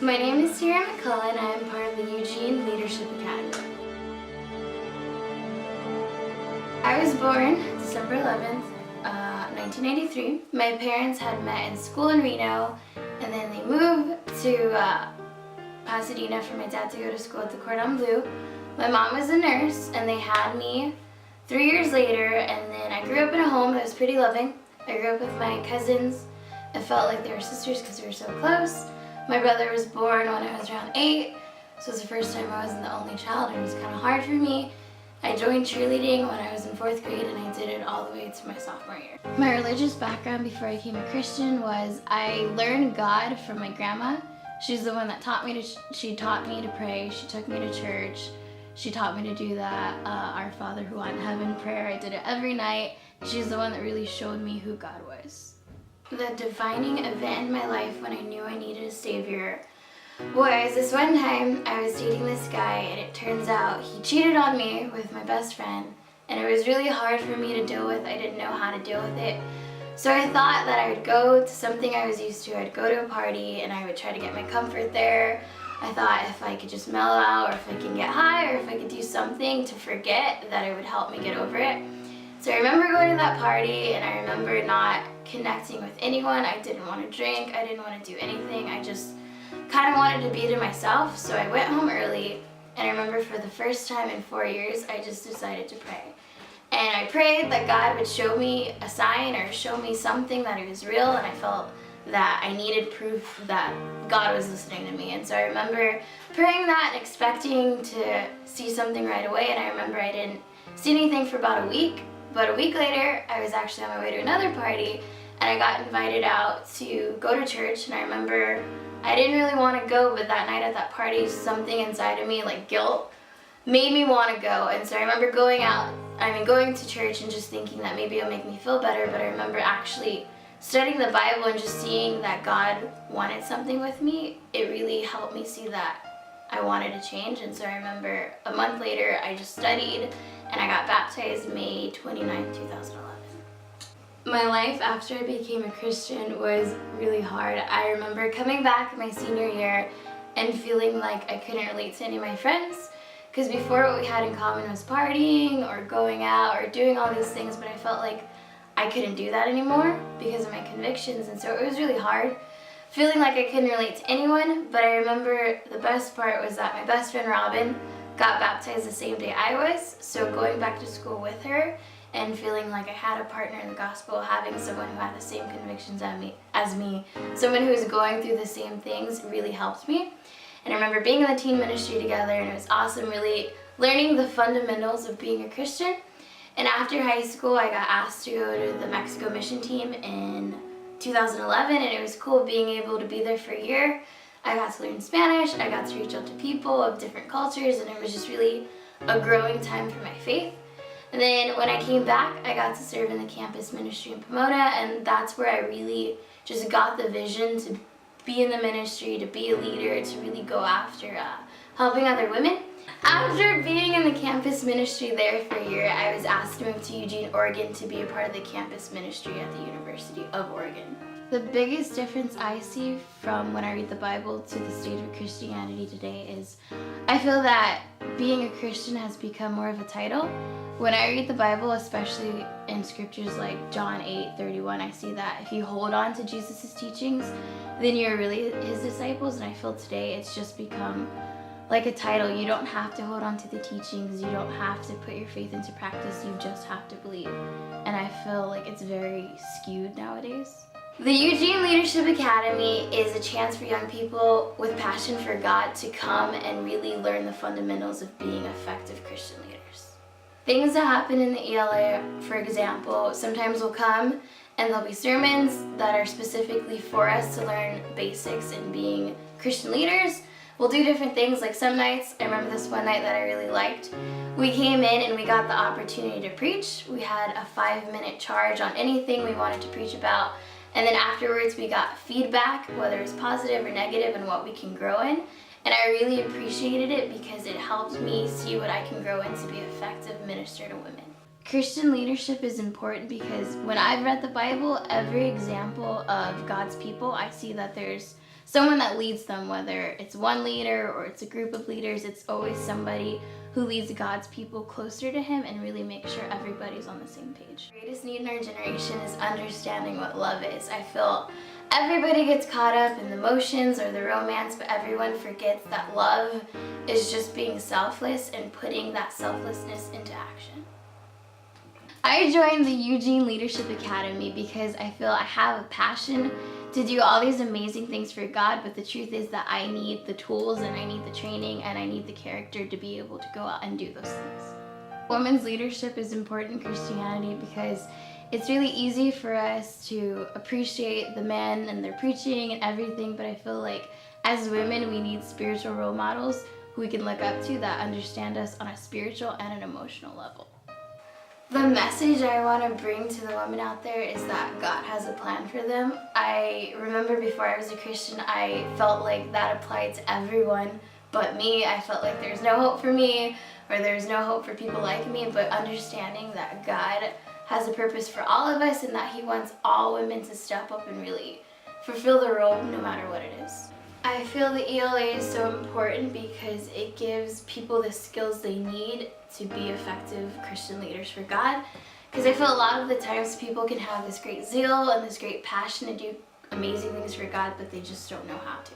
My name is McClelland. I am part of the Eugene Leadership Academy. I was born December 11th, 1983. My parents had met in school in Reno, and then they moved to Pasadena for my dad to go to school at the Cordon Bleu. My mom was a nurse, and they had me 3 years later, and then I grew up in a home that was pretty loving. I grew up with my cousins. I felt like they were sisters because we were so close. My brother was born when I was around 8, so it was the first time I wasn't the only child, and it was kind of hard for me. I joined cheerleading when I was in 4th grade, and I did it all the way to my sophomore year. My religious background before I became a Christian was I learned God from my grandma. She's the one that taught me to pray. She took me to church. She taught me to do that Our Father who art in heaven prayer. I did it every night. She's the one that really showed me who God was. The defining event in my life when I knew I needed a savior was this one time I was dating this guy, and it turns out he cheated on me with my best friend, and it was really hard for me to deal with. I didn't know how to deal with it. So I thought that I would go to something I was used to. I'd go to a party and I would try to get my comfort there. I thought if I could just mellow out, or if I could get high, or if I could do something to forget, that it would help me get over it. So I remember going to that party, and I remember not connecting with anyone. I didn't want to drink. I didn't want to do anything. I just kind of wanted to be to myself. So I went home early, and I remember for the first time in 4 years, I just decided to pray. And I prayed that God would show me a sign or show me something that He was real, and I felt that I needed proof that God was listening to me. And so I remember praying that and expecting to see something right away, and I remember I didn't see anything for about a week. But a week later, I was actually on my way to another party, and I got invited out to go to church. And I remember I didn't really want to go, but that night at that party, something inside of me, like guilt, made me want to go. And so I remember going to church and just thinking that maybe it'll make me feel better. But I remember actually studying the Bible and just seeing that God wanted something with me. It really helped me see that I wanted to change. And so I remember a month later, I just studied, and I got baptized May 29th, 2011. My life after I became a Christian was really hard. I remember coming back my senior year and feeling like I couldn't relate to any of my friends, because before what we had in common was partying or going out or doing all these things, but I felt like I couldn't do that anymore because of my convictions, and so it was really hard, feeling like I couldn't relate to anyone. But I remember the best part was that my best friend Robin got baptized the same day I was, so going back to school with her and feeling like I had a partner in the gospel, having someone who had the same convictions as me, someone who was going through the same things, really helped me. And I remember being in the teen ministry together, and it was awesome, really learning the fundamentals of being a Christian. And after high school, I got asked to go to the Mexico mission team in 2011, and it was cool being able to be there for a year. I got to learn Spanish, I got to reach out to people of different cultures, and it was just really a growing time for my faith. And then when I came back, I got to serve in the campus ministry in Pomona, and that's where I really just got the vision to be in the ministry, to be a leader, to really go after helping other women. After being in the campus ministry there for a year, I was asked to move to Eugene, Oregon to be a part of the campus ministry at the University of Oregon. The biggest difference I see from when I read the Bible to the state of Christianity today is I feel that being a Christian has become more of a title. When I read the Bible, especially in scriptures like John 8:31, I see that if you hold on to Jesus' teachings, then you're really His disciples. And I feel today it's just become like a title. You don't have to hold on to the teachings. You don't have to put your faith into practice. You just have to believe. And I feel like it's very skewed nowadays. The Eugene Leadership Academy is a chance for young people with passion for God to come and really learn the fundamentals of being effective Christian leaders. Things that happen in the ELA, for example, sometimes will come and there'll be sermons that are specifically for us to learn basics in being Christian leaders. We'll do different things, like some nights, I remember this one night that I really liked. We came in and we got the opportunity to preach. We had a 5-minute charge on anything we wanted to preach about. And then afterwards we got feedback, whether it was positive or negative, and what we can grow in. And I really appreciated it because it helped me see what I can grow in to be an effective minister to women. Christian leadership is important because when I've read the Bible, every example of God's people, I see that there's someone that leads them, whether it's one leader or it's a group of leaders. It's always somebody who leads God's people closer to him and really makes sure everybody's on the same page. The greatest need in our generation is understanding what love is. I feel everybody gets caught up in the emotions or the romance, but everyone forgets that love is just being selfless and putting that selflessness into action. I joined the Eugene Leadership Academy because I feel I have a passion to do all these amazing things for God, but the truth is that I need the tools and I need the training and I need the character to be able to go out and do those things. Women's leadership is important in Christianity because it's really easy for us to appreciate the men and their preaching and everything, but I feel like as women we need spiritual role models who we can look up to that understand us on a spiritual and an emotional level. The message I want to bring to the women out there is that God has a plan for them. I remember before I was a Christian, I felt like that applied to everyone but me. I felt like there's no hope for me or there's no hope for people like me, but understanding that God has a purpose for all of us and that he wants all women to step up and really fulfill the role no matter what it is. I feel the ELA is so important because it gives people the skills they need to be effective Christian leaders for God. Because I feel a lot of the times people can have this great zeal and this great passion to do amazing things for God, but they just don't know how to.